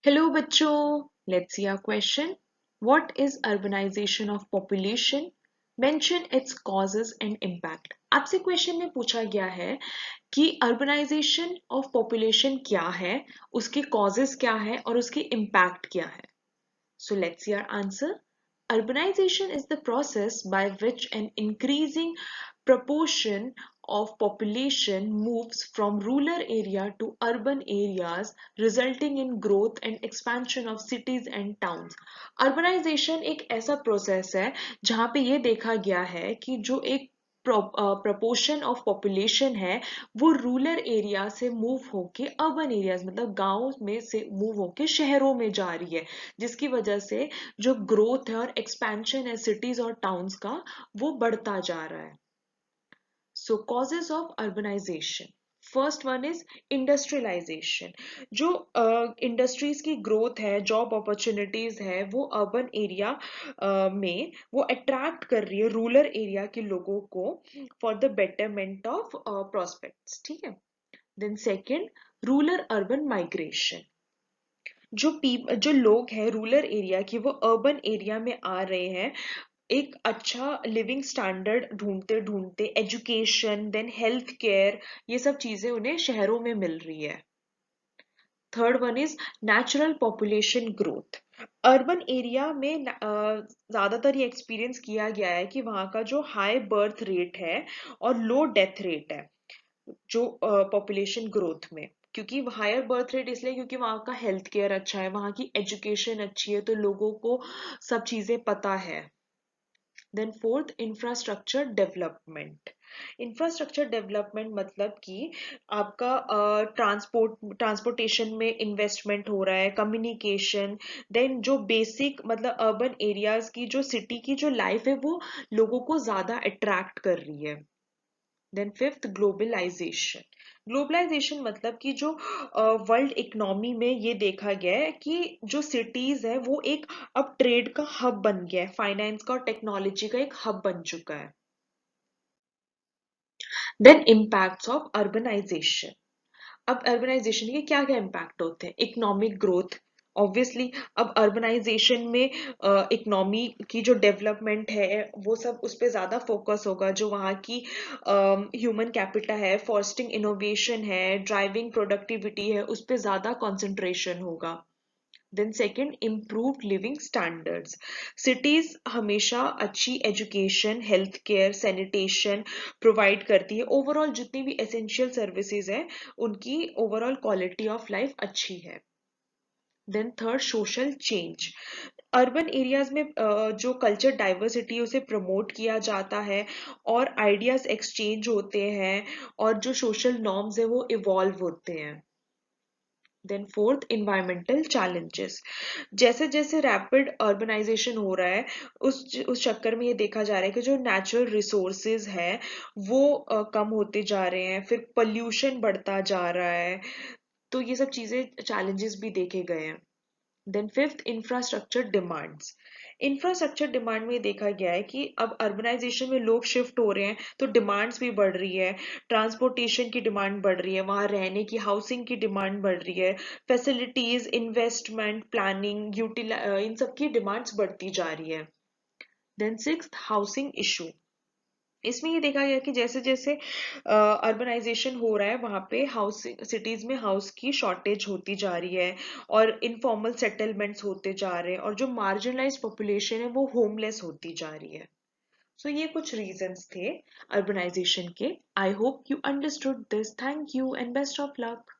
Hello बच्चों, let's see our question. What is urbanisation of population? Mention its causes and impact. आपसे question में पूछा गया है कि अर्बनाइजेशन ऑफ पॉपुलेशन क्या है, उसके कॉजेस क्या है और उसके इम्पैक्ट क्या है. So let's see our answer. Urbanization is the process by which an increasing proportion of population moves from rural area to urban areas, resulting in growth and expansion of cities and towns. Urbanization एक ऐसा process है जहाँ पे ये देखा गया है कि जो एक प्रपोर्शन ऑफ पॉपुलेशन है वो रूरल एरिया से मूव होके अर्बन एरियाज मतलब गांव में से मूव होके शहरों में जा रही है, जिसकी वजह से जो ग्रोथ है और एक्सपेंशन है सिटीज और टाउन्स का वो बढ़ता जा रहा है. So causes of urbanisation. First one is industrialisation. जो इंडस्ट्रीज की ग्रोथ है, जॉब अपॉर्चुनिटीज है, वो अर्बन एरिया में वो अट्रैक्ट कर रही है रूरल एरिया के लोगों को for the betterment of prospects. ठीक है. Then second, rural urban migration. जो लोग हैं रूरल एरिया की वो अर्बन एरिया में आ रहे हैं एक अच्छा लिविंग स्टैंडर्ड ढूंढते ढूंढते, एजुकेशन देन हेल्थ केयर, ये सब चीजें उन्हें शहरों में मिल रही है. Third one is natural population growth. Urban area में ज्यादातर ये एक्सपीरियंस किया गया है कि वहाँ का जो हाई बर्थ रेट है और लो डेथ रेट है जो पॉपुलेशन ग्रोथ में, क्योंकि हायर बर्थ रेट इसलिए क्योंकि वहाँ का हेल्थ केयर अच्छा है, वहाँ की एजुकेशन अच्छी है, तो लोगों को सब चीजें पता है. Then fourth, infrastructure development. Infrastructure development मतलब कि आपका ट्रांसपोर्टेशन में इन्वेस्टमेंट हो रहा है, कम्युनिकेशन, देन जो बेसिक मतलब अर्बन एरियाज की जो सिटी की जो लाइफ है वो लोगों को ज्यादा अट्रैक्ट कर रही है. Then fifth, globalisation. ग्लोबलाइजेशन मतलब कि जो वर्ल्ड इकोनॉमी में ये देखा गया है कि जो सिटीज है वो एक अब ट्रेड का हब बन गया है, फाइनेंस का और टेक्नोलॉजी का एक हब बन चुका है. Then impacts of urbanisation. अब अर्बनाइजेशन के क्या क्या इम्पैक्ट होते हैं? Economic growth. ऑब्वियसली अब अर्बनाइजेशन में इकोनॉमी की जो डेवलपमेंट है वो सब उस पर ज्यादा फोकस होगा, जो वहाँ की ह्यूमन कैपिटल है, फॉस्टिंग इनोवेशन है, ड्राइविंग प्रोडक्टिविटी है, उस पर ज्यादा कंसंट्रेशन होगा. Then second, improved living standards. Cities हमेशा अच्छी education, health care, sanitation provide करती है. ओवरऑल जितनी भी एसेंशियल सर्विसेज है उनकी ओवरऑल क्वालिटी ऑफ लाइफ अच्छी है. Then third, social change. Urban areas में जो कल्चर डाइवर्सिटी है उसे प्रमोट किया जाता है और आइडियाज एक्सचेंज होते हैं और जो सोशल नॉर्म्स है वो इवॉल्व होते हैं. Then fourth, environmental challenges. जैसे जैसे रैपिड अर्बनाइजेशन हो रहा है उस चक्कर में ये देखा जा रहा है कि जो नेचुरल रिसोर्सेज है वो कम होते जा रहे हैं, फिर पोल्यूशन बढ़ता जा रहा है, तो ये सब चीजें चैलेंजेस भी देखे गए हैं. Then fifth, infrastructure demands. Infrastructure demand में देखा गया है कि अब अर्बनाइजेशन में लोग शिफ्ट हो रहे हैं तो डिमांड्स भी बढ़ रही है, ट्रांसपोर्टेशन की डिमांड बढ़ रही है, वहाँ रहने की हाउसिंग की डिमांड बढ़ रही है, फैसिलिटीज, इन्वेस्टमेंट, प्लानिंग, इन सब की डिमांड्स बढ़ती जा रही है. Then sixth, housing issue. इसमें ये देखा गया कि जैसे जैसे अर्बनाइजेशन हो रहा है वहां पे हाउस सिटीज में हाउस की शॉर्टेज होती जा रही है और इनफॉर्मल सेटलमेंट्स होते जा रहे हैं और जो मार्जिनलाइज्ड पॉपुलेशन है वो होमलेस होती जा रही है. सो ये कुछ रीजंस थे अर्बनाइजेशन के. I hope you understood this. Thank you and best of luck.